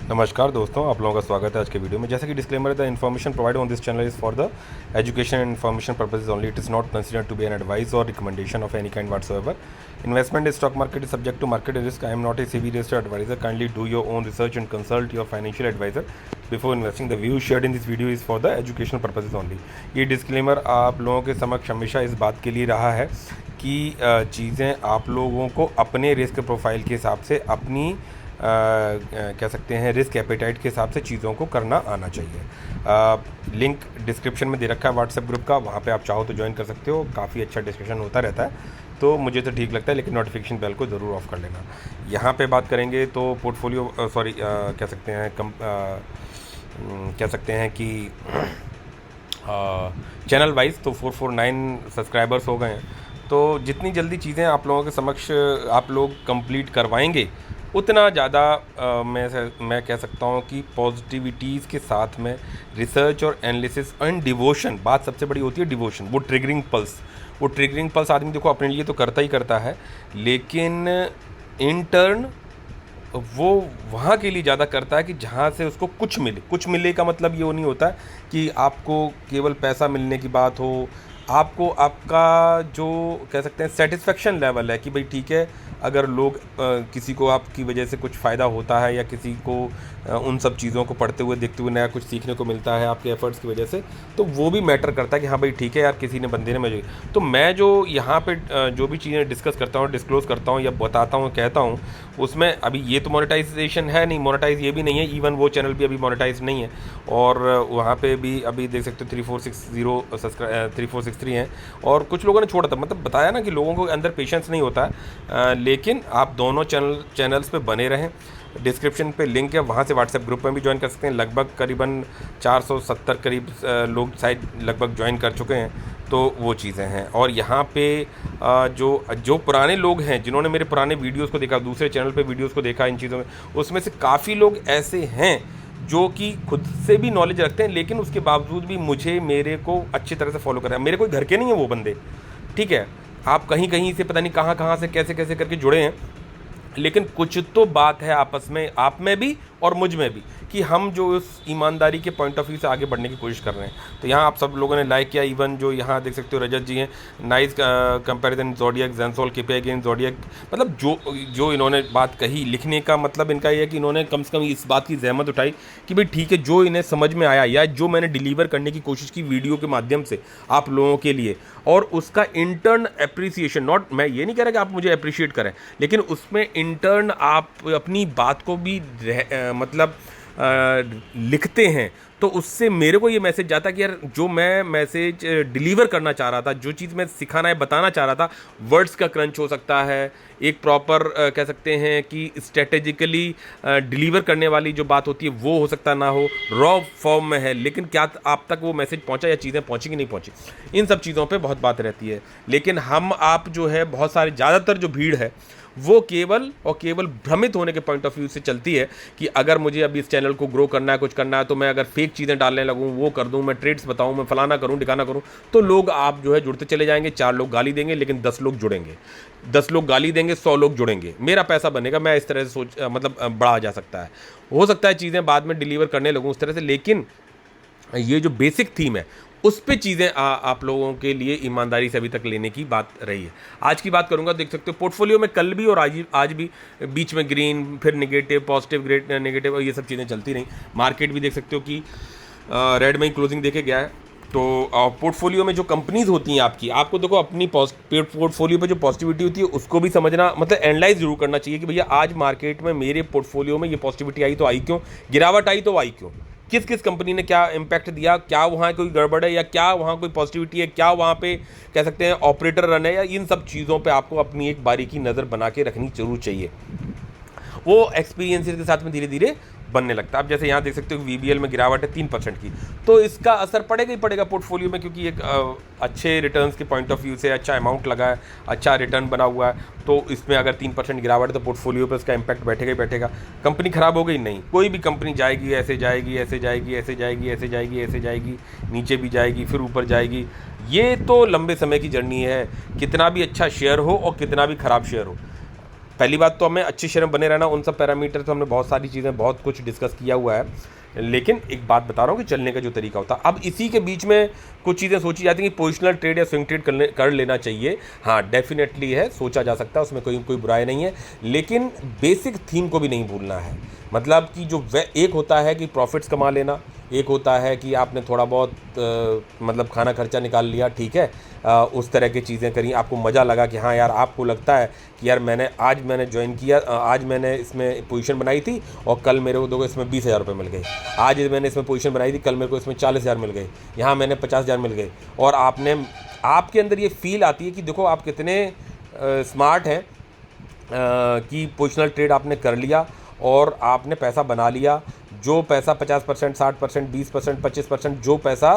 नमस्कार दोस्तों, आप लोगों का स्वागत है आज के वीडियो में। जैसा कि disclaimer, the information provide on this channel is for the education and information purposes only. It is not considered to be an advice और recommendation of any kind whatsoever. Investment in stock market is subject to market risk. I am not a SEBI registered advisor. Kindly do your own research and consult your financial advisor before investing. The view shared in this video is for the educational purposes only. ये disclaimer आप लोगों के समक्ष हमेशा इस बात के लिए रहा है कि चीज़ें आप लोगों को अपने रिस्क प्रोफाइल के हिसाब से, अपनी कह सकते हैं रिस्क एपेटाइट के हिसाब से चीज़ों को करना आना चाहिए. लिंक डिस्क्रिप्शन में दे रखा है व्हाट्सएप ग्रुप का, वहाँ पे आप चाहो तो ज्वाइन कर सकते हो. काफ़ी अच्छा डिस्कशन होता रहता है, तो मुझे तो ठीक लगता है, लेकिन नोटिफिकेशन बेल को ज़रूर ऑफ कर लेना. यहाँ पे बात करेंगे तो पोर्टफोलियो कह सकते हैं कह सकते हैं कि चैनल वाइज तो 449 सब्सक्राइबर्स हो गए हैं. तो जितनी जल्दी चीज़ें आप लोगों के समक्ष आप लोग कंप्लीट करवाएंगे, उतना ज़्यादा मैं कह सकता हूँ कि पॉजिटिविटीज़ के साथ में रिसर्च और एनालिसिस एंड डिवोशन. बात सबसे बड़ी होती है डिवोशन. वो ट्रिगरिंग पल्स आदमी देखो अपने लिए तो करता ही करता है, लेकिन इंटर्न वो वहाँ के लिए ज़्यादा करता है कि जहाँ से उसको कुछ मिले का मतलब ये नहीं होता कि आपको केवल पैसा मिलने की बात हो. आपको आपका जो कह सकते हैं सेटिस्फेक्शन लेवल है कि भाई ठीक है, अगर लोग किसी को आपकी वजह से कुछ फ़ायदा होता है या किसी को उन सब चीज़ों को पढ़ते हुए देखते हुए नया कुछ सीखने को मिलता है आपके एफर्ट्स की वजह से, तो वो भी मैटर करता है कि हाँ भाई ठीक है यार, किसी ने बंदे ने मुझे. तो मैं जो यहाँ पे जो भी चीज़ें डिस्कस करता हूँ, डिस्क्लोज़ करता हूँ या बताता हूँ, कहता हूँ, उसमें अभी ये तो मोनेटाइजेशन है नहीं, मोनेटाइज ये भी नहीं है. इवन वो चैनल भी अभी मोनेटाइज नहीं है, और वहाँ पे भी अभी देख सकते हो 3463 हैं. और कुछ लोगों ने छोड़ा था, मतलब बताया ना कि लोगों को अंदर पेशेंस नहीं होता है. लेकिन आप दोनों चैनल्स पे बने रहें. डिस्क्रिप्शन पे लिंक है, वहाँ से व्हाट्सएप ग्रुप में भी ज्वाइन कर सकते हैं. लगभग करीबन 470 करीब लोग शायद लगभग ज्वाइन कर चुके हैं. तो वो चीज़ें हैं. और यहाँ पे जो पुराने लोग हैं, जिन्होंने मेरे पुराने वीडियोस को देखा, दूसरे चैनल पे वीडियोस को देखा इन चीज़ों में, उसमें से काफ़ी लोग ऐसे हैं जो कि खुद से भी नॉलेज रखते हैं, लेकिन उसके बावजूद भी मेरे को अच्छी तरह से फॉलो कर रहे हैं. मेरे कोई घर के नहीं है वो बंदे, ठीक है. आप कहीं कहीं से पता नहीं कहाँ से कैसे कैसे करके जुड़े हैं, लेकिन कुछ तो बात है आपस में, आप में भी और मुझ में भी, कि हम जो उस ईमानदारी के पॉइंट ऑफ व्यू से आगे बढ़ने की कोशिश कर रहे हैं. तो यहाँ आप सब लोगों ने लाइक किया. इवन जो यहाँ देख सकते हो रजत जी हैं, nice comparison Zodiac Gensol KPI against Zodiac. मतलब जो इन्होंने बात कही, लिखने का मतलब इनका ये है कि इन्होंने कम से कम इस बात की जहमत उठाई कि भाई ठीक है, जो इन्हें समझ में आया या जो मैंने डिलीवर करने की कोशिश की वीडियो के माध्यम से आप लोगों के लिए, और उसका इंटर्न अप्रिसिएशन, नॉट, मैं ये नहीं कह रहा कि आप मुझे अप्रिशिएट करें, लेकिन उसमें इंटर्न आप अपनी बात को भी मतलब लिखते हैं, तो उससे मेरे को ये मैसेज जाता कि यार जो मैं मैसेज डिलीवर करना चाह रहा था, जो चीज़ मैं सिखाना है, बताना चाह रहा था, वर्ड्स का क्रंच हो सकता है, एक प्रॉपर कह सकते हैं कि स्ट्रेटेजिकली डिलीवर करने वाली जो बात होती है वो हो सकता ना हो, रॉ फॉर्म में है, लेकिन क्या आप तक वो मैसेज पहुंचा या चीज़ें पहुंची कि नहीं पहुंची, इन सब चीज़ों पे बहुत बात रहती है. लेकिन हम आप जो है बहुत सारे, ज़्यादातर जो भीड़ है वो केवल और केवल भ्रमित होने के पॉइंट ऑफ व्यू से चलती है कि अगर मुझे अभी इस चैनल को ग्रो करना है, कुछ करना है, तो मैं अगर फेक चीज़ें डालने लगूँ, वो कर दूँ, मैं ट्रेड्स बताऊँ, मैं फलाना करूँ, ठिकाना करूँ, तो लोग आप जो है जुड़ते चले जाएंगे. 4 लोग गाली देंगे लेकिन 10 लोग जुड़ेंगे, 10 लोग गाली देंगे, 100 लोग जुड़ेंगे, मेरा पैसा बनेगा. मैं इस तरह से मतलब बढ़ा जा सकता है. हो सकता है चीज़ें बाद में डिलीवर करने लगूँ उस तरह से, लेकिन ये जो बेसिक थीम है उस पे चीज़ें आप लोगों के लिए ईमानदारी से अभी तक लेने की बात रही है. आज की बात करूंगा. देख सकते हो पोर्टफोलियो में कल भी और आज भी बीच में ग्रीन, फिर नेगेटिव, पॉजिटिव, ग्रेट, नेगेटिव, और ये सब चीज़ें चलती रही. मार्केट भी देख सकते हो कि रेड में ही क्लोजिंग देके गया है. तो पोर्टफोलियो में जो कंपनीज होती हैं आपको देखो अपनी पोर्टफोलियो पे जो पॉजिटिविटी होती है उसको भी समझना, मतलब एनालाइज जरूर करना चाहिए कि भैया आज मार्केट में मेरे पोर्टफोलियो में ये पॉजिटिविटी आई तो आई क्यों, गिरावट आई तो आई क्यों, किस किस कंपनी ने क्या इम्पैक्ट दिया, क्या वहाँ कोई गड़बड़ है या क्या वहाँ कोई पॉजिटिविटी है, क्या वहाँ पे कह सकते हैं ऑपरेटर रन है, या इन सब चीज़ों पे आपको अपनी एक बारीकी नज़र बना के रखनी जरूर चाहिए. वो एक्सपीरियंसेस के साथ में धीरे धीरे बनने लगता है. आप जैसे यहाँ देख सकते हो वीबीएल में गिरावट है 3% की, तो इसका असर पड़ेगा ही पड़ेगा पोर्टफोलियो में, क्योंकि एक अच्छे रिटर्न्स के पॉइंट ऑफ व्यू से अच्छा अमाउंट लगा है, अच्छा रिटर्न बना हुआ है, तो इसमें अगर 3% गिरावट है तो पोर्टफोलियो पे उसका इम्पैक्ट बैठेगा ही बैठेगा. कंपनी खराब हो गई नहीं, कोई भी कंपनी जाएगी, ऐसे जाएगी, ऐसे जाएगी, ऐसे जाएगी, ऐसे जाएगी, ऐसे जाएगी, नीचे भी जाएगी, फिर ऊपर जाएगी. ये तो लंबे समय की जर्नी है, कितना भी अच्छा शेयर हो और कितना भी खराब शेयर हो. पहली बात तो हमें अच्छे शेयर में बने रहना, उन सब पैरामीटर तो हमने बहुत सारी चीज़ें बहुत कुछ डिस्कस किया हुआ है, लेकिन एक बात बता रहा हूँ कि चलने का जो तरीका होता है, अब इसी के बीच में कुछ चीज़ें सोची जाती हैं कि पोजिशनल ट्रेड या स्विंग ट्रेड कर लेना चाहिए। हाँ डेफिनेटली है, सोचा जा सकता है, उसमें कोई बुराई नहीं है, लेकिन बेसिक थीम को भी नहीं भूलना है। मतलब कि जो एक होता है कि प्रॉफिट्स कमा लेना, एक होता है कि आपने थोड़ा बहुत मतलब खाना खर्चा निकाल लिया, ठीक है, उस तरह की चीज़ें करी, आपको मज़ा लगा कि हाँ यार, आपको लगता है कि यार आज मैंने ज्वाइन किया, आज मैंने इसमें पोजीशन बनाई थी और कल मेरे को देखो इसमें 20,000 रुपये मिल गए, आज मैंने इसमें पोजीशन बनाई थी, कल मेरे को इसमें 40,000 मिल गए, यहाँ मैंने 50,000 मिल गए, और आपके अंदर ये फील आती है कि देखो आप कितने स्मार्ट हैं कि पोजिशनल ट्रेड आपने कर लिया और आपने पैसा बना लिया। जो पैसा 50%, 60%, 20%, 25%, जो पैसा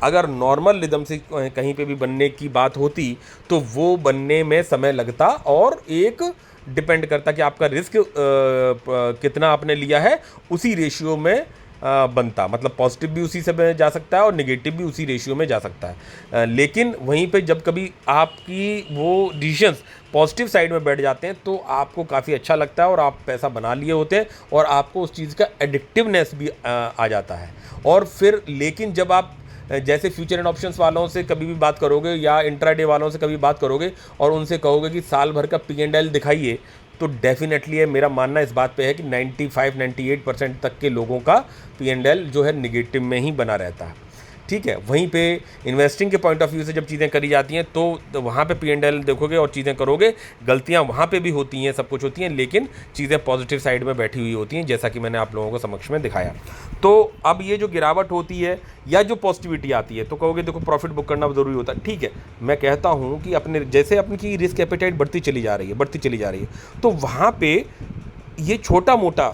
अगर नॉर्मल रिदम से कहीं पे भी बनने की बात होती तो वो बनने में समय लगता, और एक डिपेंड करता कि आपका रिस्क कितना आपने लिया है, उसी रेशियो में बनता। मतलब पॉजिटिव भी उसी से जा सकता है और नेगेटिव भी उसी रेशियो में जा सकता है। लेकिन वहीं पे जब कभी आपकी वो डिसीजंस पॉजिटिव साइड में बैठ जाते हैं तो आपको काफ़ी अच्छा लगता है और आप पैसा बना लिए होते हैं और आपको उस चीज़ का एडिक्टिवनेस भी आ जाता है। और फिर लेकिन जब आप जैसे फ्यूचर एंड ऑप्शंस वालों से कभी भी बात करोगे या इंट्राडे वालों से कभी बात करोगे और उनसे कहोगे कि साल भर का P&L दिखाइए, तो डेफिनेटली है, मेरा मानना इस बात पे है कि 95-98% तक के लोगों का P&L जो है निगेटिव में ही बना रहता है। ठीक है, वहीं पे इन्वेस्टिंग के पॉइंट ऑफ व्यू से जब चीज़ें करी जाती हैं तो वहाँ पे P&L देखोगे और चीज़ें करोगे, गलतियाँ वहाँ पे भी होती हैं, सब कुछ होती हैं, लेकिन चीज़ें पॉजिटिव साइड में बैठी हुई होती हैं, जैसा कि मैंने आप लोगों को समक्ष में दिखाया। तो अब ये जो गिरावट होती है या जो पॉजिटिविटी आती है तो कहोगे देखो प्रॉफिट बुक करना ज़रूरी होता है। ठीक है, मैं कहता हूँ कि अपने जैसे अपनी रिस्क एपेटाइट बढ़ती चली जा रही है, तो वहाँ पर ये छोटा मोटा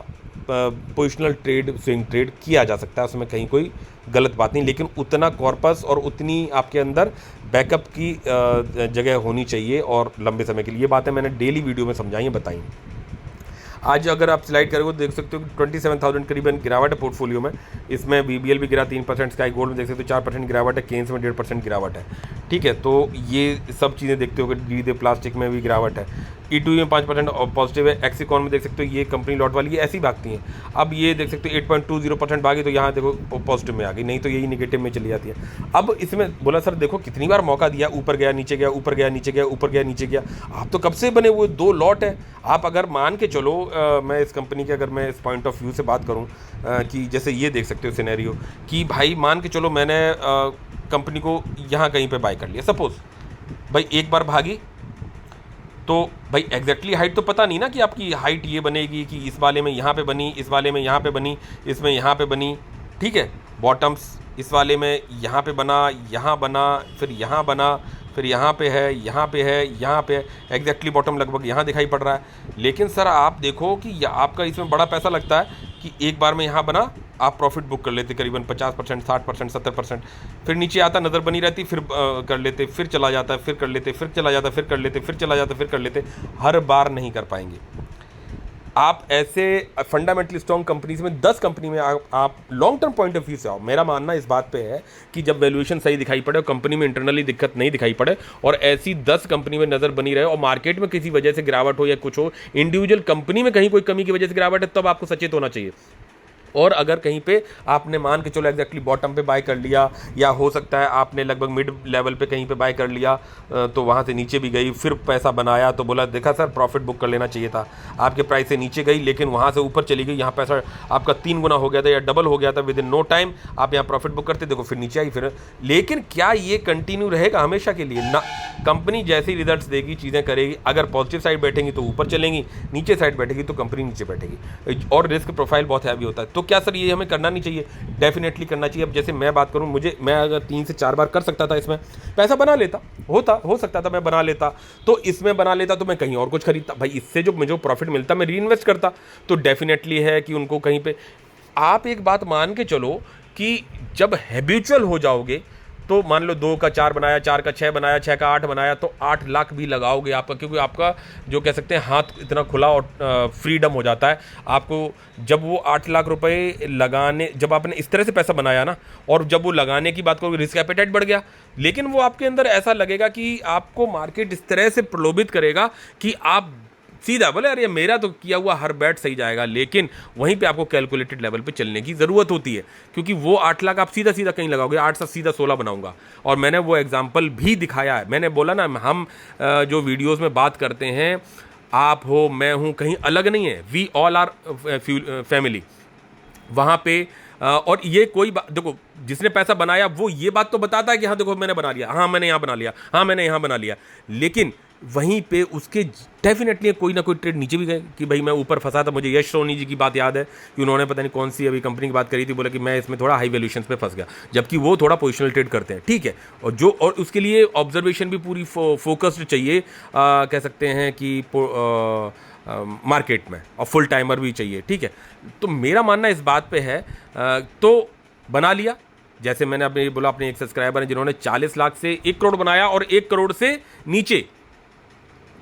पोजिशनल ट्रेड, स्विंग ट्रेड किया जा सकता है, उसमें कहीं कोई गलत बात नहीं, लेकिन उतना कॉर्पस और उतनी आपके अंदर बैकअप की जगह होनी चाहिए और लंबे समय के लिए। ये बातें मैंने डेली वीडियो में समझाई हैं, बताई। आज अगर आप स्लाइड करोगे तो देख सकते हो कि 27,000 करीबन गिरावट है पोर्टफोलियो में। इसमें BBL भी गिरा 3%, स्काई गोल्ड में देख सकते हो 4% गिरावट है, केन्स में 1.5% गिरावट है। ठीक है, तो ये सब चीज़ें देखते हो कि डी प्लास्टिक में भी गिरावट है, E2E में 5% पॉजिटिव है, एक्सिकॉन में देख सकते हो ये कंपनी लॉट वाली ये ऐसी भागती हैं। अब ये देख सकते हो 8.20% भागी तो यहाँ देखो पॉजिटिव में आ गई, नहीं तो यही निगेटिव में चली जाती है। अब इसमें बोला सर देखो कितनी बार मौका दिया, ऊपर गया नीचे गया, ऊपर गया नीचे गया, ऊपर गया नीचे गया, आप तो कब से बने हुए 2 लॉट है। आप अगर मान के चलो मैं इस कंपनी के अगर मैं इस पॉइंट ऑफ व्यू से बात करूँ कि जैसे ये देख सकते हो सिनेरियो कि भाई मान के चलो मैंने कंपनी को यहाँ कहीं पे बाय कर लिया, सपोज भाई एक बार भागी तो भाई एग्जैक्टली हाइट तो पता नहीं ना कि आपकी हाइट ये बनेगी कि इस वाले में यहाँ पे बनी, इस वाले में यहाँ पे बनी, इसमें यहाँ पे बनी। ठीक है, बॉटम्स इस वाले में यहाँ पे बना, यहाँ बना, फिर यहाँ बना, फिर यहाँ पे है, यहाँ पे है, यहाँ पे है, एग्जैक्टली बॉटम लगभग यहाँ दिखाई पड़ रहा है। लेकिन सर आप देखो कि आपका इसमें बड़ा पैसा लगता है कि एक बार में यहाँ बना, आप प्रॉफिट बुक कर लेते करीबन 50%, 60%, 70%, फिर नीचे आता नज़र बनी रहती, फिर कर लेते, फिर चला जाता, फिर कर लेते, फिर चला जाता, फिर कर लेते, फिर चला जाता, फिर कर लेते। हर बार नहीं कर पाएंगे आप ऐसे फंडामेंटली स्ट्रॉन्ग कंपनीज में। 10 कंपनी में आप long term point of view से आओ। मेरा मानना इस बात पे है कि जब वैल्यूएशन सही दिखाई पड़े और कंपनी में इंटरनली दिक्कत नहीं दिखाई पड़े और ऐसी 10 कंपनी में नज़र बनी रहे और मार्केट में किसी वजह से गिरावट हो या कुछ हो, इंडिविजुअल कंपनी में कहीं कोई कमी की वजह से गिरावट है, तब आपको सचेत होना चाहिए। और अगर कहीं पे आपने मान के चलो एग्जैक्टली बॉटम पे बाय कर लिया, या हो सकता है आपने लगभग मिड लेवल पे कहीं पे बाय कर लिया तो वहाँ से नीचे भी गई, फिर पैसा बनाया तो बोला देखा सर प्रॉफिट बुक कर लेना चाहिए था, आपके प्राइस से नीचे गई लेकिन वहाँ से ऊपर चली गई, यहाँ पैसा आपका 3 गुना हो गया था या डबल हो गया था विद इन नो टाइम, आप यहाँ प्रॉफिट बुक करते, देखो फिर नीचे आई फिर। लेकिन क्या ये कंटिन्यू रहेगा हमेशा के लिए ना? कंपनी जैसी रिजल्ट्स देगी, चीज़ें करेगी, अगर पॉजिटिव साइड बैठेंगी तो ऊपर चलेंगी, नीचे साइड बैठेगी तो कंपनी नीचे बैठेगी, और रिस्क प्रोफाइल बहुत हैवी होता है। तो क्या सर ये हमें करना नहीं चाहिए? डेफिनेटली करना चाहिए। अब जैसे मैं बात करूं, मैं अगर 3 से 4 बार कर सकता था, इसमें पैसा बना लेता, हो सकता था मैं बना लेता, तो इसमें बना लेता तो मैं कहीं और कुछ खरीदता, भाई इससे जो मुझे प्रॉफिट मिलता मैं री इन्वेस्ट करता। तो डेफिनेटली है कि उनको कहीं पे आप एक बात मान के चलो कि जब हैबिचुअल हो जाओगे तो मान लो 2 का 4 बनाया, 4 का 6 बनाया, 6 का 8 बनाया, तो 8 लाख भी लगाओगे आपका, क्योंकि आपका जो कह सकते हैं हाथ इतना खुला और फ्रीडम हो जाता है आपको। जब वो 8 लाख रुपए लगाने, जब आपने इस तरह से पैसा बनाया ना, और जब वो लगाने की बात करोगे रिस्क एपेटाइट बढ़ गया, लेकिन वो आपके अंदर ऐसा लगेगा कि आपको मार्केट इस तरह से प्रलोभित करेगा कि आप सीधा बोले अरे मेरा तो किया हुआ हर बैट सही जाएगा, लेकिन वहीं पे आपको कैलकुलेटेड लेवल पे चलने की ज़रूरत होती है, क्योंकि वो 8 लाख आप सीधा सीधा कहीं लगाओगे, 8 से सीधा 16 बनाऊंगा। और मैंने वो एग्जाम्पल भी दिखाया है। मैंने बोला ना, हम जो वीडियोज़ में बात करते हैं, आप हो मैं हूँ, कहीं अलग नहीं है, वी ऑल आर फैमिली वहाँ पे। और ये कोई बात देखो, जिसने पैसा बनाया वो ये बात तो बताता है कि हाँ देखो मैंने बना लिया, हाँ मैंने यहाँ बना लिया, हाँ मैंने यहाँ बना लिया, लेकिन वहीं पे उसके डेफिनेटली कोई ना कोई ट्रेड नीचे भी गए कि भाई मैं ऊपर फंसा था। मुझे यश सोनी जी की बात याद है कि उन्होंने पता नहीं कौन सी अभी कंपनी की बात करी थी, बोला कि मैं इसमें थोड़ा हाई वैल्यूएशन पे फंस गया, जबकि वो थोड़ा पोजिशनल ट्रेड करते हैं, ठीक है। और उसके लिए ऑब्जर्वेशन भी पूरी फोकस्ड चाहिए, कह सकते हैं कि मार्केट में, और फुल टाइमर भी चाहिए, ठीक है। तो मेरा मानना इस बात पे है, तो बना लिया। जैसे मैंने अपने बोला, अपने एक सब्सक्राइबर हैं जिन्होंने 40 लाख से 1 करोड़ बनाया, और 1 करोड़ से नीचे,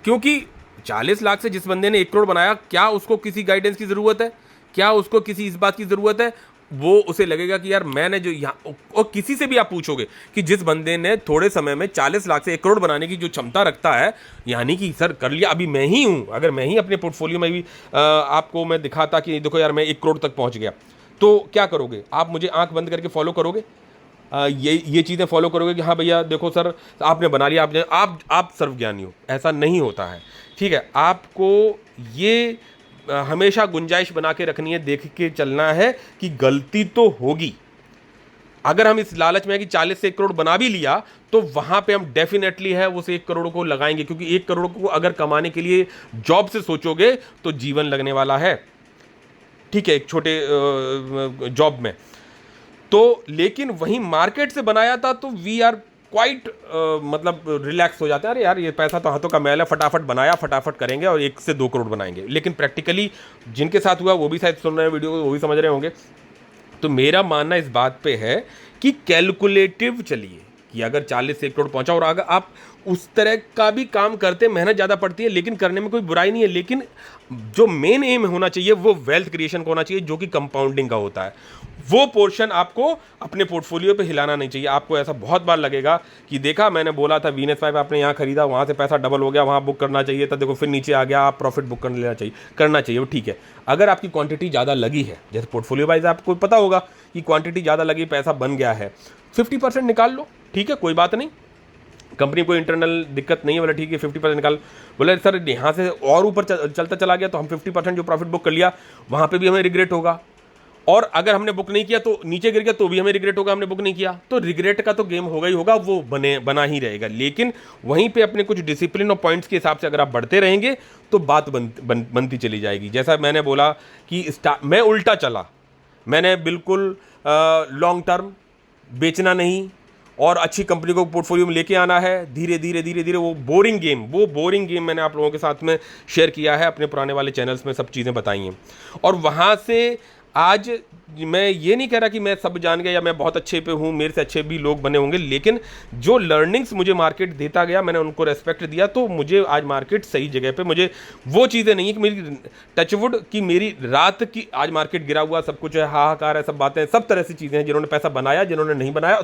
क्योंकि 40 लाख से जिस बंदे ने 1 करोड़ बनाया, क्या उसको किसी गाइडेंस की ज़रूरत है? क्या उसको किसी इस बात की ज़रूरत है? वो उसे लगेगा कि यार मैंने जो यहाँ, और किसी से भी आप पूछोगे कि जिस बंदे ने थोड़े समय में 40 लाख से 1 करोड़ बनाने की जो क्षमता रखता है, यानी कि सर कर लिया, अभी मैं ही हूँ, अगर मैं ही अपने पोर्टफोलियो में भी आपको मैं दिखाता कि देखो यार मैं 1 करोड़ तक पहुँच गया, तो क्या करोगे आप? मुझे आंख बंद करके फॉलो करोगे? ये चीज़ें फॉलो करोगे कि हाँ भैया देखो सर आपने बना लिया, आप सर्वज्ञानी हो? ऐसा नहीं होता है, ठीक है। आपको ये हमेशा गुंजाइश बना के रखनी है, देख के चलना है कि गलती तो होगी। अगर हम इस लालच में है कि 40 से 1 करोड़ बना भी लिया, तो वहां पे हम डेफिनेटली है उस 1 करोड़ को लगाएंगे, क्योंकि 1 करोड़ को अगर कमाने के लिए जॉब से सोचोगे तो जीवन लगने वाला है, ठीक है, एक छोटे जॉब में। तो लेकिन वहीं मार्केट से बनाया था तो वी आर क्वाइट मतलब रिलैक्स हो जाते हैं, अरे यार ये पैसा तो हाथों का मैल है, फटाफट बनाया, फटाफट करेंगे और 1 से 2 करोड़ बनाएंगे। लेकिन प्रैक्टिकली जिनके साथ हुआ वो भी शायद सुन रहे हैं वीडियो को, वो भी समझ रहे होंगे। तो मेरा मानना इस बात पे है कि कैलकुलेटिव चलिए, कि अगर 40 से 1 करोड़ पहुंचा और अगर आप उस तरह का भी काम करते, मेहनत ज़्यादा पड़ती है लेकिन करने में कोई बुराई नहीं है, लेकिन जो मेन एम होना चाहिए वो वेल्थ क्रिएशन का होना चाहिए, जो कि कंपाउंडिंग का होता है। वो पोर्शन आपको अपने पोर्टफोलियो पे हिलाना नहीं चाहिए। आपको ऐसा बहुत बार लगेगा कि देखा मैंने बोला था वीनस 5 आपने यहाँ खरीदा, वहाँ से पैसा डबल हो गया, वहाँ बुक करना चाहिए था, देखो फिर नीचे आ गया, आप प्रॉफिट बुक करना चाहिए वो ठीक है। अगर आपकी क्वांटिटी ज़्यादा लगी है, जैसे पोर्टफोलियो वाइज आपको पता होगा कि क्वांटिटी ज़्यादा लगी, पैसा बन गया है, 50% निकाल लो, ठीक है, कोई बात नहीं, कंपनी को इंटरनल दिक्कत नहीं है, बोला ठीक है 50% निकाल। बोले सर यहाँ से और ऊपर चलता चला गया तो हम 50% जो प्रॉफिट बुक कर लिया वहाँ पे भी हमें रिग्रेट होगा, और अगर हमने बुक नहीं किया तो नीचे गिर गया तो भी हमें रिग्रेट होगा, हमने बुक नहीं किया। तो रिग्रेट का तो गेम होगा ही होगा, वो बना ही रहेगा। लेकिन वहीं पे अपने कुछ डिसिप्लिन और पॉइंट्स के हिसाब से अगर आप बढ़ते रहेंगे तो बात बनती चली जाएगी। जैसा मैंने बोला कि मैं उल्टा चला, मैंने बिल्कुल लॉन्ग टर्म बेचना नहीं और अच्छी कंपनी को पोर्टफोलियो में लेके आना है, धीरे धीरे धीरे धीरे। वो बोरिंग गेम मैंने आप लोगों के साथ में शेयर किया है, अपने पुराने वाले चैनल्स में सब चीज़ें बताई हैं। और वहाँ से आज मैं ये नहीं कह रहा कि मैं सब जान गया या मैं बहुत अच्छे पे हूँ, मेरे से अच्छे भी लोग बने होंगे, लेकिन जो लर्निंग्स मुझे मार्केट देता गया मैंने उनको रेस्पेक्ट दिया, तो मुझे आज मार्केट सही जगह पे, मुझे वो चीज़ें नहीं है कि मेरी टचवुड की मेरी रात की आज मार्केट गिरा हुआ, सब कुछ है, हाहाकार है, सब बातें, सब तरह से चीज़ें हैं, जिन्होंने पैसा बनाया, जिन्होंने नहीं बनाया,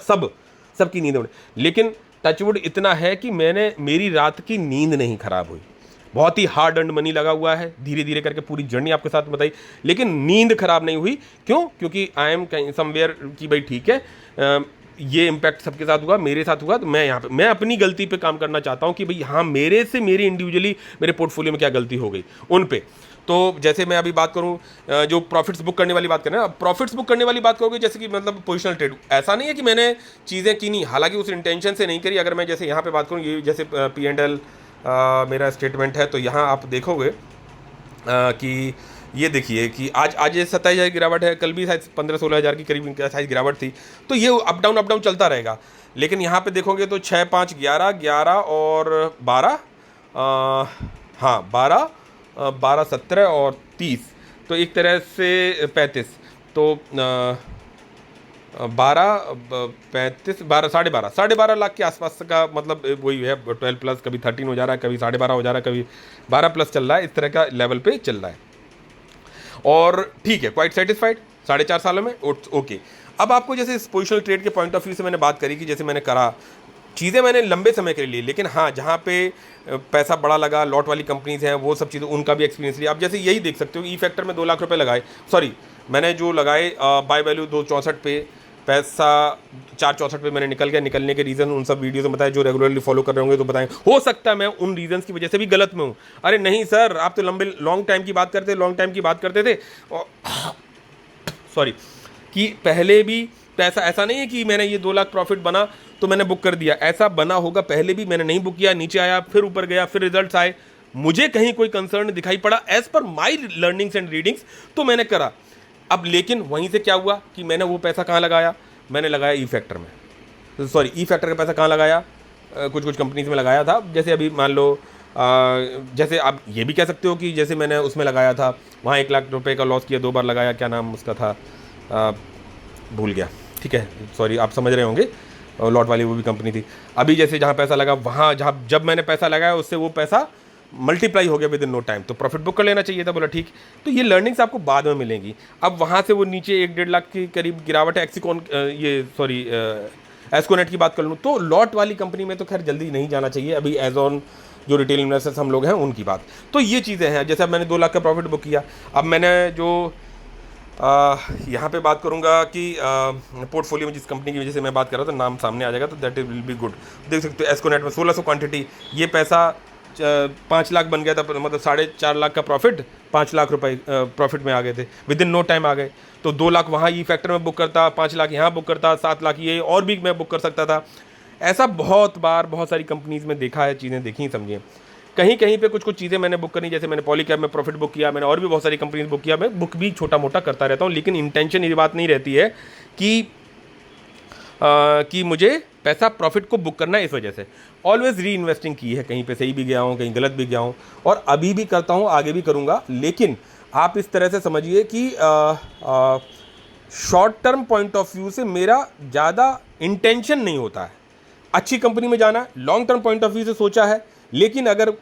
सबकी नींद उड़ी। लेकिन टचवुड इतना है कि मेरी रात की नींद नहीं खराब हुई। बहुत ही हार्ड अर्न मनी लगा हुआ है, धीरे धीरे करके पूरी जर्नी आपके साथ बताई, लेकिन नींद खराब नहीं हुई। क्यों? क्योंकि आई एम समवेयर कि भाई ठीक है, ये इम्पैक्ट सबके साथ हुआ, मेरे साथ हुआ, तो मैं यहाँ पे मैं अपनी गलती पे काम करना चाहता हूँ कि भाई हाँ मेरे इंडिविजुअली मेरे पोर्टफोलियो में क्या गलती हो गई उन पे। तो जैसे मैं अभी बात करूं, जो प्रॉफिट्स बुक करने वाली बात करें ना, प्रॉफिट्स बुक करने वाली बात करोगे, जैसे कि मतलब पोजिशनल ट्रेड, ऐसा नहीं है कि मैंने चीज़ें की नहीं, हालांकि उस इंटेंशन से नहीं करी। अगर मैं जैसे यहाँ पे बात करूँ, ये जैसे P&L मेरा स्टेटमेंट है, तो यहाँ आप देखोगे कि ये देखिए कि आज 27,000 गिरावट है, कल भी शायद 15-16 हज़ार की करीब शायद गिरावट थी। तो ये अप डाउन चलता रहेगा। लेकिन यहाँ पे देखोगे तो 6, 5, 11 और 12, हाँ 12, 17 और 30, तो एक तरह से 35, तो 12 लाख के आसपास का, मतलब वही है 12 प्लस, कभी 13 हो जा रहा है, कभी 12.5 हो जा रहा है, कभी 12 प्लस चल रहा है, इस तरह का लेवल पे चल रहा है। और ठीक है, क्वाइट सेटिस्फाइड 4.5 सालों में, ओके। अब आपको जैसे इस पोजिशनल ट्रेड के पॉइंट ऑफ व्यू से मैंने बात करी कि जैसे मैंने करा, चीज़ें मैंने लंबे समय के लिए, लेकिन हाँ जहाँ पे पैसा बड़ा लगा, लॉट वाली कंपनीज हैं, वो सब चीज़ें उनका भी एक्सपीरियंस लिया। अब जैसे यही देख सकते हो, ई फैक्टर में 2 लाख रुपए लगाए, सॉरी मैंने जो लगाए बाय वैल्यू 264 पे, पैसा 464 पे मैंने निकल गया। निकलने के रीज़न उन सब वीडियोज़ में बताया, जो रेगुलरली फॉलो कर रहे होंगे तो बताएं। हो सकता है मैं उन रीजंस की वजह से भी गलत में हूँ। अरे नहीं सर, आप तो लंबे लॉन्ग टाइम की बात करते थे, सॉरी, कि पहले भी पैसा, ऐसा नहीं है कि मैंने ये 2 लाख प्रॉफिट बना तो मैंने बुक कर दिया, ऐसा बना होगा पहले भी, मैंने नहीं बुक किया, नीचे आया, फिर ऊपर गया, फिर रिजल्ट्स आए, मुझे कहीं कोई कंसर्न दिखाई पड़ा as per my learnings and readings, तो मैंने करा। अब लेकिन वहीं से क्या हुआ कि मैंने वो पैसा कहाँ लगाया, मैंने लगाया ई फैक्टर में, सॉरी ई फैक्टर का पैसा कहाँ लगाया, कुछ कुछ कंपनीज में लगाया था। जैसे अभी मान लो जैसे आप ये भी कह सकते हो कि जैसे मैंने उसमें लगाया था, वहाँ 1 लाख रुपए का लॉस किया, 2 बार लगाया, क्या नाम उसका था, भूल गया, ठीक है, सॉरी, आप समझ रहे होंगे, लॉट वाली वो भी कंपनी थी। अभी जैसे जहाँ पैसा लगा, वहाँ जहाँ जब मैंने पैसा लगाया उससे वो पैसा मल्टीप्लाई हो गया विद इन नो टाइम, तो प्रॉफिट बुक कर लेना चाहिए था। बोला ठीक, तो ये लर्निंग्स आपको बाद में मिलेंगी। अब वहाँ से वो नीचे 1-1.5 लाख के करीब गिरावट है, एस्कोनेट की बात कर लूँ तो लॉट वाली कंपनी में तो खैर जल्दी नहीं जाना चाहिए। अभी एज ऑन जो रिटेल इन्वेस्टर्स हम लोग हैं उनकी बात, तो ये चीज़ें हैं। जैसे अब मैंने 2 लाख का प्रॉफिट बुक किया, अब मैंने जो यहाँ पे बात करूँगा कि पोर्टफोलियो में जिस कंपनी की वजह से मैं बात कर रहा था, नाम सामने आ जाएगा तो दैट विल बी गुड। देख सकते हो एस्कोनेट में 1600 क्वांटिटी, ये पैसा 5 लाख बन गया था, मतलब 4.5 लाख का प्रॉफिट 5 लाख रुपए प्रॉफिट में आ गए थे, विद इन नो टाइम आ गए। तो 2 लाख वहाँ ई फैक्टर में बुक करता, 5 लाख यहाँ बुक करता, 7 लाख ये और भी मैं बुक कर सकता था। ऐसा बहुत बार बहुत सारी कंपनीज़ में देखा है, चीज़ें देखी समझिए। कहीं कहीं पे कुछ कुछ चीज़ें मैंने बुक करनी, जैसे मैंने पॉलीकैब में प्रॉफिट बुक किया, मैंने और भी बहुत सारी कंपनीज बुक किया, मैं बुक भी छोटा मोटा करता रहता हूँ, लेकिन इंटेंशन ये बात नहीं रहती है कि मुझे पैसा प्रॉफिट को बुक करना है। इस वजह से ऑलवेज री इन्वेस्टिंग की है, कहीं पे सही भी गया हूँ, कहीं गलत भी गया हूँ, और अभी भी करता हूँ, आगे भी करूँगा। लेकिन आप इस तरह से समझिए कि short term point of view से मेरा ज़्यादा इंटेंशन नहीं होता है अच्छी कंपनी में जाना। Long term point of view से सोचा है, लेकिन अगर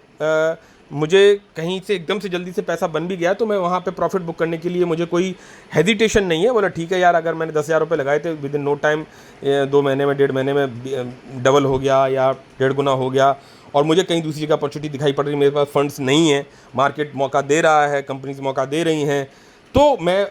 मुझे कहीं से एकदम से जल्दी से पैसा बन भी गया तो मैं वहाँ पे प्रॉफिट बुक करने के लिए मुझे कोई हेजिटेशन नहीं है। बोला ठीक है यार, अगर मैंने 10,000 रुपये लगाए थे, विद इन नो टाइम 2 महीने में 1.5 महीने में डबल हो गया या 1.5 गुना हो गया, और मुझे कहीं दूसरी जगह अपॉर्चुनिटी दिखाई पड़ रही, मेरे पास फंड्स नहीं है, मार्केट मौका दे रहा है, कंपनीज मौका दे रही हैं, तो मैं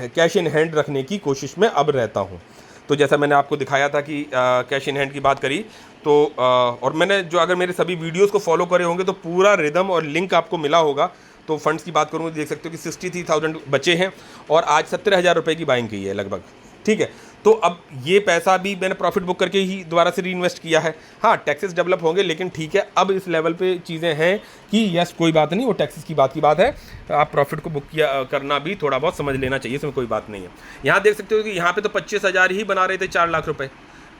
कैश इन हैंड रखने की कोशिश में अब रहता हूँ। तो जैसा मैंने आपको दिखाया था कि कैश इन हैंड की बात करी, तो और मैंने जो, अगर मेरे सभी वीडियोस को फॉलो करे होंगे तो पूरा रिदम और लिंक आपको मिला होगा। तो फंड्स की बात करूँगा, देख सकते हो कि 63,000 बचे हैं और आज 17,000 रुपये की बाइंग की है लगभग, ठीक है। तो अब ये पैसा भी मैंने प्रॉफिट बुक करके ही दोबारा से री इन्वेस्ट किया है। हाँ, टैक्सेस डेवलप होंगे, लेकिन ठीक है, अब इस लेवल पे चीज़ें हैं कि यस कोई बात नहीं, वो टैक्सेस की बात है, आप प्रॉफिट को बुक किया करना भी थोड़ा बहुत समझ लेना चाहिए, इसमें कोई बात नहीं है। यहाँ देख सकते हो कि यहाँ पे तो 25,000 ही बना रहे थे 4 लाख रुपये,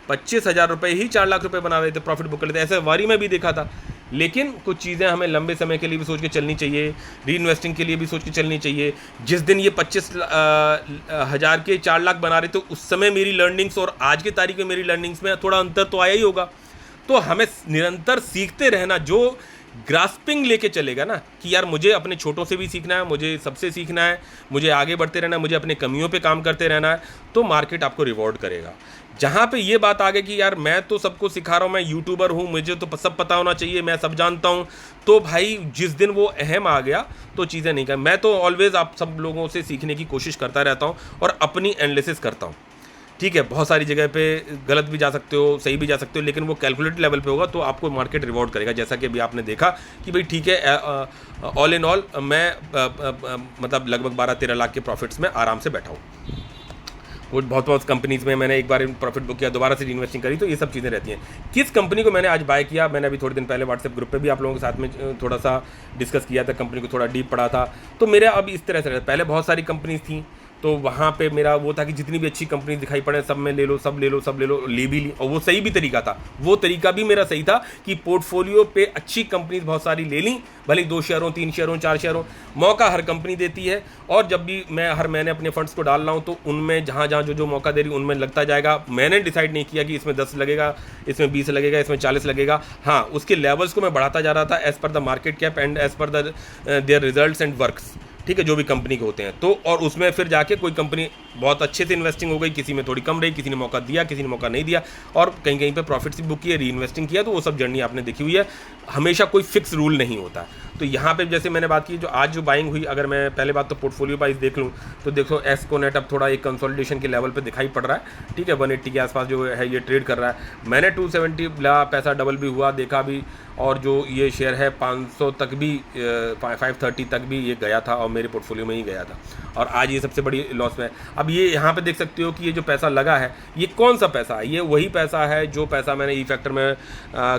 25,000 रुपये ही 4 लाख रुपये बना रहे थे, प्रॉफिट बुक कर लेते, ऐसे वारी में भी देखा था। लेकिन कुछ चीज़ें हमें लंबे समय के लिए भी सोच के चलनी चाहिए, री इन्वेस्टिंग के लिए भी सोच के चलनी चाहिए। जिस दिन ये 25,000 के 4 लाख बना रहे तो उस समय मेरी लर्निंग्स और आज की तारीख में मेरी लर्निंग्स में थोड़ा अंतर तो आया ही होगा। तो हमें निरंतर सीखते रहना, जो ग्रास्पिंग लेके चलेगा ना कि यार मुझे अपने छोटों से भी सीखना है, मुझे सबसे सीखना है, मुझे आगे बढ़ते रहना है, मुझे अपने कमियों पे काम करते रहना है, तो मार्केट आपको रिवॉर्ड करेगा। जहाँ पे ये बात आ गई कि यार मैं तो सबको सिखा रहा हूँ, मैं यूट्यूबर हूँ, मुझे तो सब पता होना चाहिए, मैं सब जानता हूँ, तो भाई जिस दिन वो अहम आ गया तो चीज़ें नहीं कर। मैं तो ऑलवेज आप सब लोगों से सीखने की कोशिश करता रहता हूँ और अपनी एनालिसिस करता हूँ, ठीक है। बहुत सारी जगह पे गलत भी जा सकते हो, सही भी जा सकते हो, लेकिन वो कैलकुलेटेड लेवल पे होगा तो आपको मार्केट रिवॉर्ड करेगा। जैसा कि अभी आपने देखा कि भाई ठीक है, ऑल इन ऑल मैं मतलब लगभग 12-13 लाख के प्रॉफिट्स में आराम से बैठा हूँ। वो बहुत कंपनीज़ में मैंने एक बार प्रॉफिट बुक किया, दोबारा से इन्वेस्टिंग करी, तो ये सब चीज़ें रहती हैं। किस कंपनी को मैंने आज बाय किया, मैंने अभी थोड़े दिन पहले व्हाट्सएप ग्रुप पे भी आप लोगों के साथ में थोड़ा सा डिस्कस किया था, कंपनी को थोड़ा डीप पढ़ा था। तो मेरा अब इस तरह से रहता, पहले बहुत सारी कंपनीज थी, तो वहाँ पे मेरा वो था कि जितनी भी अच्छी कंपनी दिखाई पड़े सब में ले लो, सब ले लो, सब ले लो, ले भी ली, और वो सही भी तरीका था। वो तरीका भी मेरा सही था कि पोर्टफोलियो पे अच्छी कंपनीज बहुत सारी ले ली, भले 2 शेयरों 3 शेयरों 4 शेयरों, मौका हर कंपनी देती है। और जब भी मैं हर महीने अपने फंड्स को डाल रहा हूँ तो उनमें जहाँ जहाँ जो मौका दे रही उनमें लगता जाएगा। मैंने डिसाइड नहीं किया कि इसमें 10 लगेगा, इसमें 20 लगेगा, इसमें 40 लगेगा। हाँ, उसके लेवल्स को मैं बढ़ाता जा रहा था as per the market cap and as per the their results and works. ठीक है, जो भी कंपनी के होते हैं। तो और उसमें फिर जाके कोई कंपनी बहुत अच्छे से इन्वेस्टिंग हो गई, किसी में थोड़ी कम रही, किसी ने मौका दिया, किसी ने मौका नहीं दिया, और कहीं कहीं पे प्रॉफिट से बुक किया, री इन्वेस्टिंग किया, तो वो सब जर्नी आपने देखी हुई है। हमेशा कोई फिक्स रूल नहीं होता। तो यहाँ पे जैसे मैंने बात की, जो आज जो बाइंग हुई, अगर मैं पहले बात तो पोर्टफोलियो वाइज देख लूँ तो देखो एस्कोनेट अब थोड़ा एक कंसोलिडेशन के लेवल पे दिखाई पड़ रहा है, ठीक है, 180 के आसपास जो है ये ट्रेड कर रहा है। मैंने 270 ला, पैसा डबल भी हुआ देखा भी, और जो ये शेयर है 500 तक भी 530 तक भी ये गया था और मेरे पोर्टफोलियो में ही गया था, और आज ये सबसे बड़ी लॉस में है। अब ये यहाँ पे देख सकते हो कि ये जो पैसा लगा है ये कौन सा पैसा है, ये वही पैसा है जो पैसा मैंने ई फैक्टर में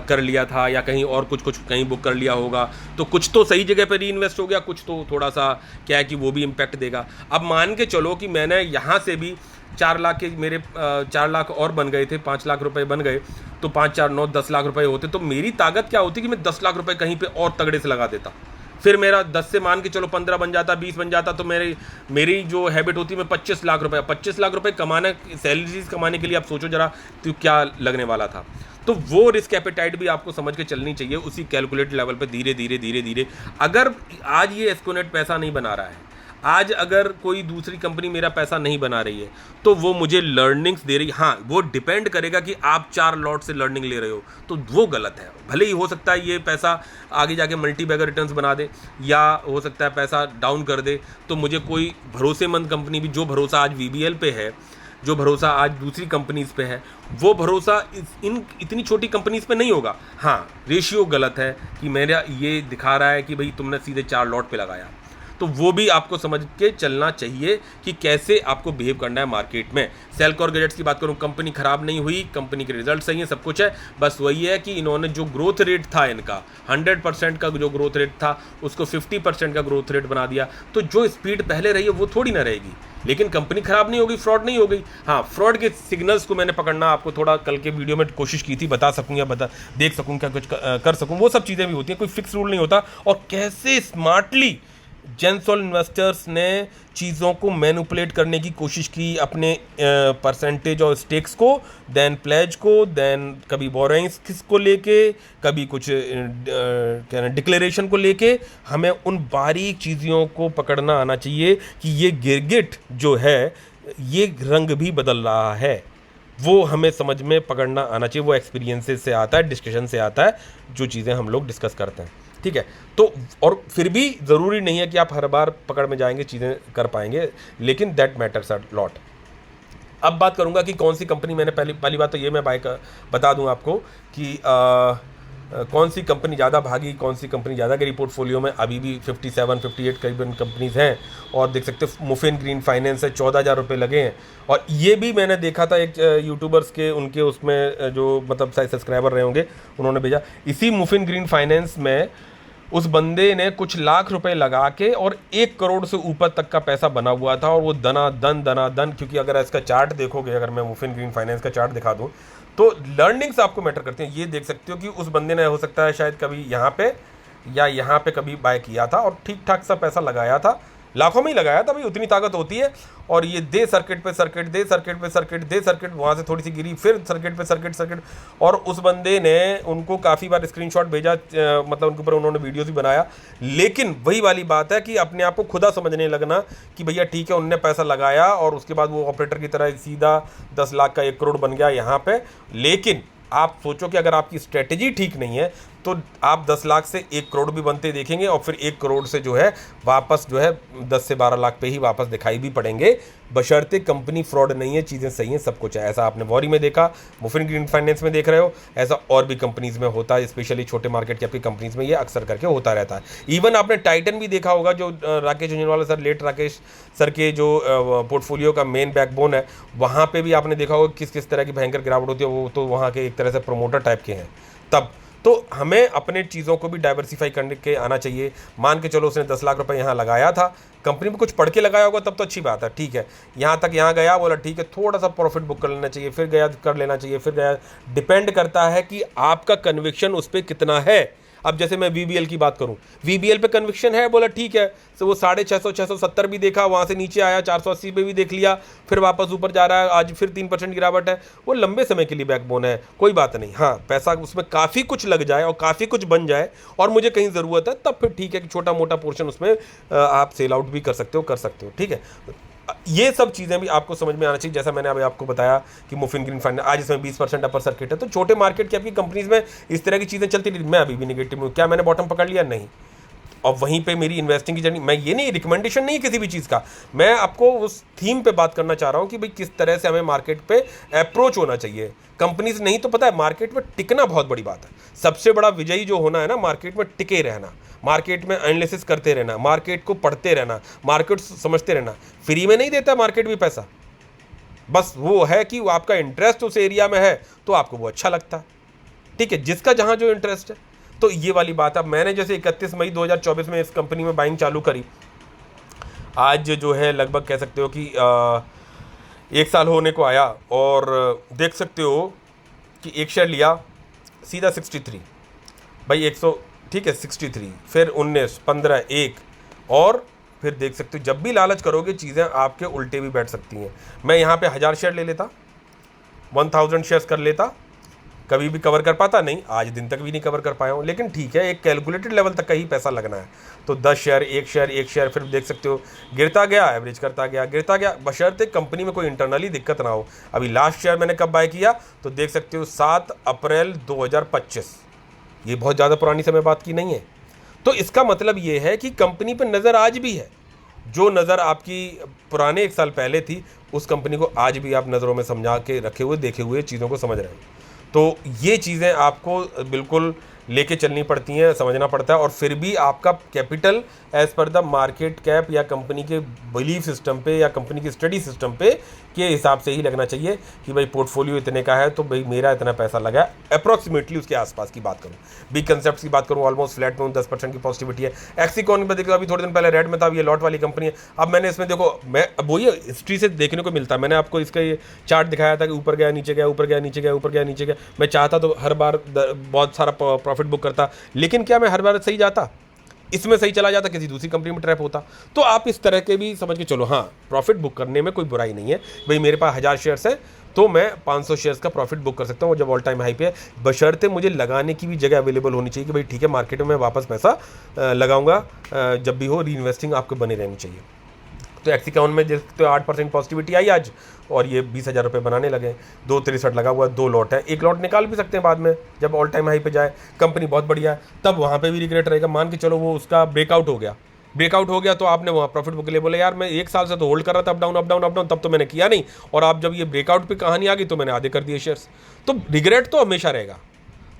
कर लिया था या कहीं और कुछ कहीं बुक कर लिया होगा, तो कुछ तो सही जगह पर री इन्वेस्ट हो गया, कुछ तो थोड़ा सा क्या है कि वो भी इम्पैक्ट देगा। अब मान के चलो कि मैंने यहाँ से भी 4 लाख के मेरे 4 लाख और बन गए थे, 5 लाख रुपए बन गए, तो 5 4 9 10 लाख रुपए होते, तो मेरी ताकत क्या होती कि मैं 10 लाख रुपए कहीं पे और तगड़े से लगा देता। फिर मेरा 10 से मान के चलो 15 बन जाता, 20 बन जाता, तो मेरी जो हैबिट होती है मैं 25 लाख रुपए कमाना, सैलरीज कमाने के लिए आप सोचो जरा तो क्या लगने वाला था। तो वो रिस्क एपेटाइट भी आपको समझ के चलनी चाहिए, उसी कैलकुलेट लेवल पे धीरे धीरे। अगर आज ये एस्कोनेट पैसा नहीं बना रहा है, आज अगर कोई दूसरी कंपनी मेरा पैसा नहीं बना रही है, तो वो मुझे लर्निंग्स दे रही है। हाँ, वो डिपेंड करेगा कि आप 4 लॉट से लर्निंग ले रहे हो, तो वो गलत है। भले ही हो सकता है ये पैसा आगे जाके मल्टी बैगर रिटर्न्स बना दे, या हो सकता है पैसा डाउन कर दे, तो मुझे कोई भरोसेमंद कंपनी भी, जो भरोसा आज VBL पे है, जो भरोसा आज दूसरी कंपनीज़ पे है, वो भरोसा इन इतनी छोटी कंपनीज़ पे नहीं होगा। हाँ, रेशियो गलत है कि मेरा ये दिखा रहा है कि भाई तुमने सीधे 4 लॉट पे लगाया, तो वो भी आपको समझ के चलना चाहिए कि कैसे आपको बिहेव करना है मार्केट में। सेल्कॉर गैजेट्स की बात करूं, कंपनी खराब नहीं हुई, कंपनी के रिजल्ट सही हैं, सब कुछ है, बस वही है कि इन्होंने जो ग्रोथ रेट था इनका 100% का जो ग्रोथ रेट था उसको 50% का ग्रोथ रेट बना दिया। तो जो स्पीड पहले रही है वो थोड़ी ना रहेगी, लेकिन कंपनी खराब नहीं होगी, फ्रॉड नहीं हो गई। हाँ, फ्रॉड के सिग्नल्स को मैंने पकड़ना आपको थोड़ा कल के वीडियो में कोशिश की थी, बता सकूँ या देख सकूँ, क्या कुछ कर सकूँ, वो सब चीज़ें भी होती हैं, कोई फिक्स रूल नहीं होता। और कैसे स्मार्टली जेंसॉल इन्वेस्टर्स ने चीज़ों को मैनिपुलेट करने की कोशिश की, अपने परसेंटेज और स्टेक्स को, देन प्लेज को, देन कभी बोरोइंग्स किसको लेके, कभी कुछ क्या डिक्लेरेशन को लेके। हमें उन बारीक चीज़ों को पकड़ना आना चाहिए कि ये गिरगिट जो है ये रंग भी बदल रहा है, वो हमें समझ में पकड़ना आना चाहिए। वो एक्सपीरियंसेस से आता है, डिस्कशन से आता है, जो चीज़ें हम लोग डिस्कस करते हैं, ठीक है। तो और फिर भी ज़रूरी नहीं है कि आप हर बार पकड़ में जाएंगे चीज़ें कर पाएंगे, लेकिन दैट मैटर्स अ लॉट। अब बात करूंगा कि कौन सी कंपनी मैंने पहली बात तो ये मैं बता दूं आपको कि कौन सी कंपनी ज़्यादा भागी, कौन सी कंपनी ज़्यादा गिरी। पोर्टफोलियो में अभी भी 57-58 करीबन कंपनीज़ हैं, और देख सकते हैं मुफिन ग्रीन फाइनेंस है, 14,000 रुपये लगे हैं। और ये भी मैंने देखा था एक यूट्यूबर्स के, उनके उसमें जो मतलब शायद सब्सक्राइबर रहे होंगे, उन्होंने भेजा, इसी मुफिन ग्रीन फाइनेंस में उस बंदे ने कुछ लाख रुपए लगा के और 1 करोड़ से ऊपर तक का पैसा बना हुआ था, और वो दना दन, क्योंकि अगर इसका चार्ट देखोगे, अगर मैं मुफिन ग्रीन फाइनेंस का चार्ट दिखा दूं, तो लर्निंग्स आपको मैटर करती हैं। ये देख सकते हो कि उस बंदे ने हो सकता है शायद कभी यहाँ पे या यहाँ पे कभी बाय किया था और ठीक ठाक सा पैसा लगाया था, लाखों में ही लगाया था, भाई उतनी ताकत होती है। और ये दे सर्किट पे सर्किट, दे सर्किट पे सर्किट, दे सर्किट, वहाँ से थोड़ी सी गिरी, फिर सर्किट पे सर्किट, और उस बंदे ने उनको काफ़ी बार स्क्रीनशॉट भेजा, मतलब उनके ऊपर उन्होंने वीडियोस भी बनाया। लेकिन वही वाली बात है कि अपने आप को खुदा समझने लगना कि भैया ठीक है, उनने पैसा लगाया और उसके बाद वो ऑपरेटर की तरह सीधा 10 लाख का 1 करोड़ बन गया यहाँ पे। लेकिन आप सोचो कि अगर आपकी स्ट्रेटजी ठीक नहीं है तो आप 10 लाख से 1 करोड़ भी बनते देखेंगे, और फिर 1 करोड़ से जो है वापस जो है 10 से 12 लाख पे ही वापस दिखाई भी पड़ेंगे, बशर्ते कंपनी फ्रॉड नहीं है, चीज़ें सही हैं, सब कुछ है। ऐसा आपने वॉरी में देखा, मुफिन ग्रीन फाइनेंस में देख रहे हो, ऐसा और भी कंपनीज़ में होता है, स्पेशली छोटे मार्केट की आपकी कंपनीज़ में ये अक्सर करके होता रहता है। इवन आपने टाइटन भी देखा होगा, जो Rakesh Jhunjhunwala sir, late Rakesh sir के जो पोर्टफोलियो का मेन बैकबोन है, वहाँ पर भी आपने देखा होगा किस तरह की भयंकर गिरावट होती है। वो तो वहाँ के एक तरह से प्रमोटर टाइप के हैं। तब तो हमें अपने चीज़ों को भी डाइवर्सिफाई करने के आना चाहिए। मान के चलो उसने 10 लाख रुपए यहाँ लगाया था, कंपनी में कुछ पढ़ के लगाया होगा तब तो अच्छी बात है, ठीक है, यहाँ तक यहाँ गया, बोला ठीक है, थोड़ा सा प्रॉफिट बुक कर लेना चाहिए, फिर गया कर लेना चाहिए, फिर गया। डिपेंड करता है कि आपका कन्विक्शन उस पर कितना है। अब जैसे मैं VBL की बात करूं, VBL पे कन्विक्शन है, बोला ठीक है, तो वो 650 670 भी देखा, वहां से नीचे आया 480 पे भी देख लिया, फिर वापस ऊपर जा रहा है, आज फिर 3% गिरावट है, वो लंबे समय के लिए बैकबोन है, कोई बात नहीं। हाँ, पैसा उसमें काफ़ी कुछ लग जाए और काफ़ी कुछ बन जाए और मुझे कहीं ज़रूरत है, तब फिर ठीक है कि छोटा मोटा पोर्शन उसमें आप सेल आउट भी कर सकते हो, ठीक है। ये सब चीज़ें भी आपको समझ में आना चाहिए। जैसा मैंने अभी आपको बताया कि मुफिन ग्रीन फाइनेंस आज इसमें 20% अपर सर्किट है, तो छोटे मार्केट की आपकी कंपनीज में इस तरह की चीज़ें चलती रही। मैं अभी भी निगेटिव हूँ, क्या मैंने बॉटम पकड़ लिया? नहीं। और वहीं पे मेरी इन्वेस्टिंग की जर्नी, मैं ये नहीं रिकमेंडेशन नहीं है किसी भी चीज़ का, मैं आपको उस थीम पे बात करना चाह रहा हूँ कि भाई किस तरह से हमें मार्केट पे अप्रोच होना चाहिए। कंपनीज नहीं तो पता है मार्केट में टिकना बहुत बड़ी बात है। सबसे बड़ा विजयी जो होना है ना, मार्केट में टिके रहना, मार्केट में एनालिसिस करते रहना, मार्केट को पढ़ते रहना, मार्केट समझते रहना। फ्री में नहीं देता मार्केट भी पैसा, बस वो है कि वो आपका इंटरेस्ट उस एरिया में है तो आपको वो अच्छा लगता है, ठीक है, जिसका जहाँ जो इंटरेस्ट है। तो ये वाली बात। अब मैंने जैसे 31 मई 2024 में इस कंपनी में बाइंग चालू करी, आज जो है लगभग कह सकते हो कि 1 साल होने को आया, और देख सकते हो कि एक शेयर लिया सीधा 63 भाई, 100, ठीक है, 63, फिर 19, 15, 1, और फिर देख सकते हो जब भी लालच करोगे चीज़ें आपके उल्टे भी बैठ सकती हैं। मैं यहाँ पे 1000 शेयर ले लेता, 1000 शेयर्स कर लेता, कभी भी कवर कर पाता नहीं, आज दिन तक भी नहीं कवर कर पाया हूँ, लेकिन ठीक है, एक कैलकुलेटेड लेवल तक का ही पैसा लगना है। तो 10 शेयर, एक शेयर, फिर देख सकते हो गिरता गया, एवरेज करता गया, बशर्ते कंपनी में कोई इंटरनली दिक्कत ना हो। अभी लास्ट शेयर मैंने कब बाय किया तो देख सकते हो 7 अप्रैल 2025, ये बहुत ज़्यादा पुरानी समय बात की नहीं है। तो इसका मतलब ये है कि कंपनी पर नज़र आज भी है, जो नज़र आपकी पुराने 1 साल पहले थी, उस कंपनी को आज भी आप नज़रों में समझा के रखे हुए, देखे हुए चीज़ों को समझ रहे हैं। तो ये चीज़ें आपको बिल्कुल लेके चलनी पड़ती हैं, समझना पड़ता है। और फिर भी आपका capital as per the market cap या कंपनी के बिलीफ सिस्टम पे या कंपनी के स्टडी सिस्टम पे के हिसाब से ही लगना चाहिए कि भाई पोर्टफोलियो इतने का है तो भाई मेरा इतना पैसा लगा, अप्रॉक्सीमेटली उसके आसपास की बात करूँ। बिग कंसेप्ट की बात करूँ, ऑलमोस्ट फ्लैट में 10% की पॉजिटिविटी है। एक्सिकॉन में देखो, अभी थोड़े दिन पहले रेड में था, अब ये लॉट वाली कंपनी है। अब मैंने इसमें देखो, मैं अब वो ये हिस्ट्री से देखने को मिलता है, मैंने आपको इसका ये चार्ट दिखाया था कि ऊपर गया, नीचे गया, ऊपर गया, नीचे गया, ऊपर गया, नीचे गया। मैं चाहता तो हर बार बहुत सारा प्रॉफिट बुक करता, लेकिन क्या मैं हर बार सही जाता? इसमें सही चला जाता, किसी दूसरी कंपनी में ट्रैप होता। तो आप इस तरह के भी समझ के चलो। हाँ, प्रॉफिट बुक करने में कोई बुराई नहीं है भाई, मेरे पास 1000 शेयर्स है तो मैं 500 शेयर्स का प्रॉफिट बुक कर सकता हूँ जब ऑल टाइम हाई पे है, बशर्ते मुझे लगाने की भी जगह अवेलेबल होनी चाहिए कि भाई ठीक है, मार्केट में मैं वापस पैसा लगाऊंगा, जब भी हो री इन्वेस्टिंग आपको बनी रहनी चाहिए। तो एक्सिकॉन में देखते हो 8% पॉजिटिविटी आई आज, और ये 20,000 रुपये बनाने लगे। 263 लगा हुआ है, 2 लॉट है, एक लॉट निकाल भी सकते हैं बाद में जब ऑल टाइम हाई पे जाए, कंपनी बहुत बढ़िया है, तब वहाँ पे भी रिग्रेट रहेगा। मान के चलो वो उसका ब्रेकआउट हो गया तो आपने वहाँ प्रॉफिट बुक के लिए बोले यार मैं 1 साल से तो होल्ड कर रहा था, अप डाउन, तब तो मैंने किया नहीं, और आप जब ये ब्रेकआउट पे कहानी आ गई तो मैंने आधे कर दिए शेयर्स। तो रिग्रेट तो हमेशा रहेगा।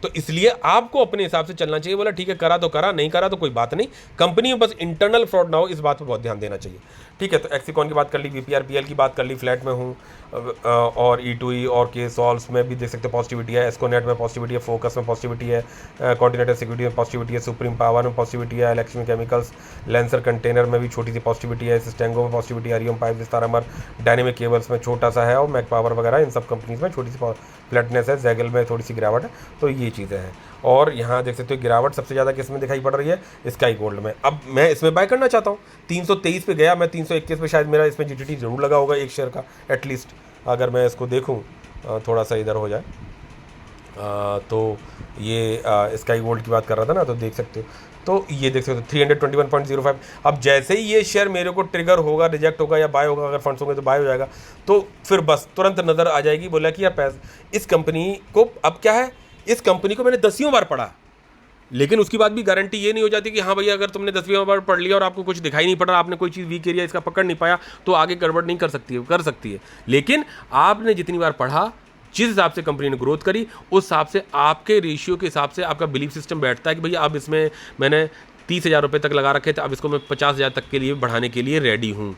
तो इसलिए आपको अपने हिसाब से चलना चाहिए। बोला ठीक है, करा तो करा, नहीं करा तो कोई बात नहीं, कंपनी में बस इंटरनल फ्रॉड ना हो, इस बात पर बहुत ध्यान देना चाहिए, ठीक है। तो एक्सिकॉन की बात कर ली, VPRPL की बात कर ली, फ्लैट में हूँ, और E2E और के सॉल्स में भी देख सकते हैं पॉजिटिविटी है, एस्कोनेट में पॉजिटिविटी है, फोकस में पॉजिटिविटी है, कॉन्टिनेंटल सिक्योरिटी में पॉजिटिविटी है, सुप्रीम पावर में पॉजिटिविटी है, इलेक्ट्रिक केमिकल्स, लेंसर कंटेनर में भी छोटी सी पॉजिटिविटी है, सिस्टेंगो में पॉजिटिविटी है, हरिओम पाइप, विस्तारामर, डायनेमिक केबल्स में छोटा सा है, और मैक पावर वगैरह इन सब कंपनीज में छोटी सी फ्लैटनेस है, जैगल में थोड़ी सी गिरावट है। तो ये चीज़ें हैं। और यहाँ देख सकते हो गिरावट सबसे ज़्यादा किस में दिखाई पड़ रही है? स्काई गोल्ड में। अब मैं इसमें बाय करना चाहता हूँ, 323 पे गया, मैं 321 पे शायद मेरा इसमें GTT जरूर लगा होगा एक शेयर का एटलीस्ट, अगर मैं इसको देखूँ थोड़ा सा इधर हो जाए। तो ये स्काई गोल्ड की बात कर रहा था ना, तो देख सकते हो, तो ये देख सकते हो 321.05। अब जैसे ही ये शेयर मेरे को ट्रिगर होगा, रिजेक्ट होगा या बाय होगा, अगर फंड्स होंगे तो बाय हो जाएगा, तो फिर बस तुरंत नज़र आ जाएगी, बोला कि यार पैसा इस कंपनी को, अब क्या है, इस कंपनी को मैंने 10वीं बार पढ़ा, लेकिन उसकी बाद भी गारंटी ये नहीं हो जाती कि हाँ भैया अगर तुमने 10वीं बार पढ़ लिया और आपको कुछ दिखाई नहीं पड़ रहा, आपने कोई चीज़ वीक एरिया इसका पकड़ नहीं पाया, तो आगे गड़बड़ नहीं कर सकती है। लेकिन आपने जितनी बार पढ़ा, जिस हिसाब से कंपनी ने ग्रोथ करी, उस हिसाब से आपके रेशियो के हिसाब से आपका बिलीफ सिस्टम बैठता है कि भैया अब इसमें मैंने 30,000 रुपये तक लगा रखे थे, अब इसको मैं 50,000 तक के लिए बढ़ाने के लिए रेडी हूँ,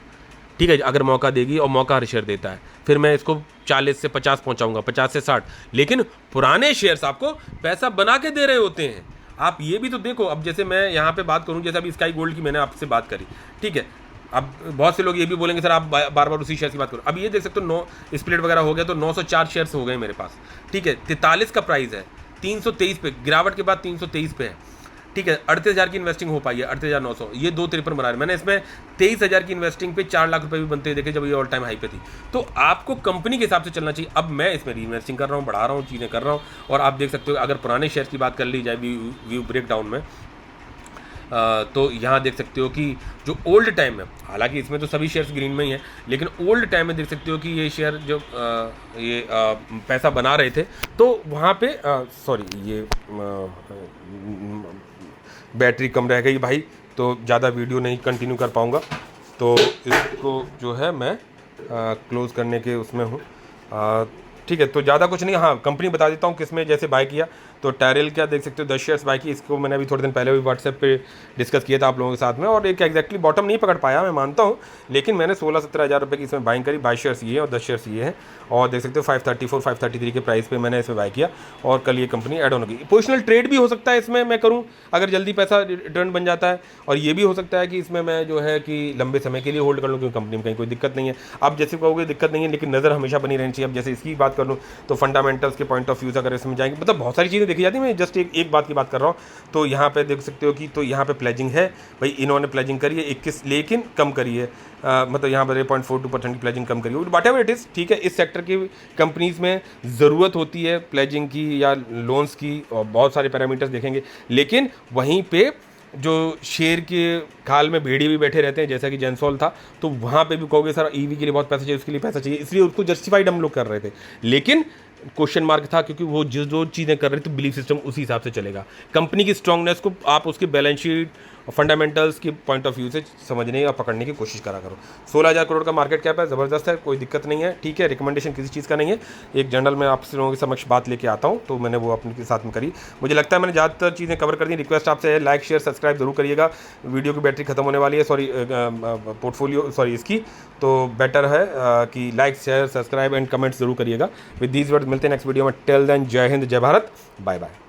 ठीक है। अगर मौका देगी, और मौका हर शेयर देता है, फिर मैं इसको 40 से 50 पहुँचाऊँगा, 50 से 60। लेकिन पुराने शेयर्स आपको पैसा बना के दे रहे होते हैं। आप ये भी तो देखो, अब जैसे मैं यहाँ पे बात करूँ, जैसे अभी स्काई गोल्ड की मैंने आपसे बात करी, ठीक है। अब बहुत से लोग ये भी बोलेंगे सर आप बार बार उसी शेयर की बात करो। अब ये देख सकते हो 9 स्प्लिट वगैरह हो गया तो 904 शेयर्स हो गए मेरे पास, ठीक है। 43 का प्राइस है, 323 पे, गिरावट के बाद 323 पे है। ठीक है, 38,000 की इन्वेस्टिंग हो पाई है, 38,900, ये 253 बना रहे। मैंने इसमें 23,000 की इन्वेस्टिंग पे 4 लाख रुपए भी बनते हुए देखे जब ये ऑल टाइम हाई पे थी। तो आपको कंपनी के हिसाब से चलना चाहिए। अब मैं इसमें री इन्वेस्टिंग कर रहा हूँ, बढ़ा रहा हूँ, चीज़ें कर रहा हूँ, और आप देख सकते हो अगर पुराने शेयर की बात कर ली जाए व्यू ब्रेकडाउन में, तो यहाँ देख सकते हो कि जो ओल्ड टाइम है, हालांकि इसमें तो सभी शेयर्स ग्रीन में ही हैं, लेकिन ओल्ड टाइम में देख सकते हो कि ये शेयर जो पैसा बना रहे थे, तो वहाँ पे सॉरी ये बैटरी कम रह गई भाई, तो ज़्यादा वीडियो नहीं कंटिन्यू कर पाऊँगा, तो इसको जो है मैं क्लोज़ करने के उसमें हूँ। ठीक है, तो ज़्यादा कुछ नहीं। हाँ, कंपनी बता देता हूँ किसमें जैसे बाय किया। तो टैरिल क्या देख सकते हो 10 शेयर्स बाय की, इसको मैंने अभी थोड़े दिन पहले भी व्हाट्सएप पे डिस्कस किया था आप लोगों के साथ में, और एक एग्जैक्टली बॉटम नहीं पकड़ पाया मैं मानता हूँ, लेकिन मैंने 16-17 हज़ार रुपये की इसमें बाइंग करी। 22 शेयर्स ये हैं और 10 शेयर्स ये हैं, और देख सकते हो 534-533 के प्राइस पे मैंने इसमें बाय किया, और कल ये कंपनी एड ऑन होगी। पोजिशनल ट्रेड भी हो सकता है इसमें मैं करूँ अगर जल्दी पैसा रिटर्न बन जाता है, और ये भी हो सकता है कि इसमें मैं जो है कि लंबे समय के लिए होल्ड कर लूँ, क्योंकि कंपनी में कहीं कोई दिक्कत नहीं है। आप जैसे कहोगे दिक्कत नहीं है, लेकिन नज़र हमेशा बनी रहनी चाहिए। अब जैसे इसकी बात कर लूँ तो फंडामेंटल्स के पॉइंट ऑफ व्यू से अगर इसमें जाएंगे, मतलब बहुत सारी चीज़ें देखी जाती है, मैं जस्ट एक बात की बात कर रहा हूँ। तो यहाँ पे देख सकते हो कि तो यहाँ पे प्लेजिंग है भाई, इन्होंने प्लेजिंग करी है 21, लेकिन कम करी है, मतलब यहाँ पर 0.42% की प्लेजिंग कम करी है, वट एवर इट इज़। ठीक है, इस सेक्टर की कंपनीज़ में ज़रूरत होती है प्लेजिंग की या लोन्स की, और बहुत सारे पैरामीटर्स देखेंगे, लेकिन वहीं पे जो शेर के खाल में भेड़िए भी बैठे रहते हैं, जैसा कि जेंसॉल था, तो वहाँ पे भी कहोगे सर ईवी के लिए बहुत पैसा चाहिए, उसके लिए पैसा चाहिए, इसलिए उसको जस्टिफाइड हम लोग कर रहे थे, लेकिन क्वेश्चन मार्क था, क्योंकि वो जो चीज़ें कर रहे थे बिलीफ सिस्टम उसी हिसाब से चलेगा। कंपनी की स्ट्रांगनेस को आप उसके बैलेंस शीट और फंडामेंटल्स के पॉइंट ऑफ व्यू से समझने और पकड़ने की कोशिश करा करो। 16,000 करोड़ का मार्केट कैप है, ज़बरदस्त है, कोई दिक्कत नहीं है। ठीक है, रिकमेंडेशन किसी चीज़ का नहीं है, एक जनरल में आप लोगों के समक्ष बात लेके आता हूँ, तो मैंने वो अपने साथ में करी। मुझे लगता है मैंने ज़्यादातर चीज़ें कवर कर दी। रिक्वेस्ट आपसे है लाइक शेयर सब्सक्राइब जरूर करिएगा। वीडियो की बैटरी खत्म होने वाली है, सॉरी पोर्टफोलियो सॉरी इसकी, तो बेटर है कि like share subscribe and comments जरूर करिएगा। विद दीज वर्ड्स मिलते हैं नेक्स्ट वीडियो में। टिल देन जय हिंद, जय भारत, बाय बाय।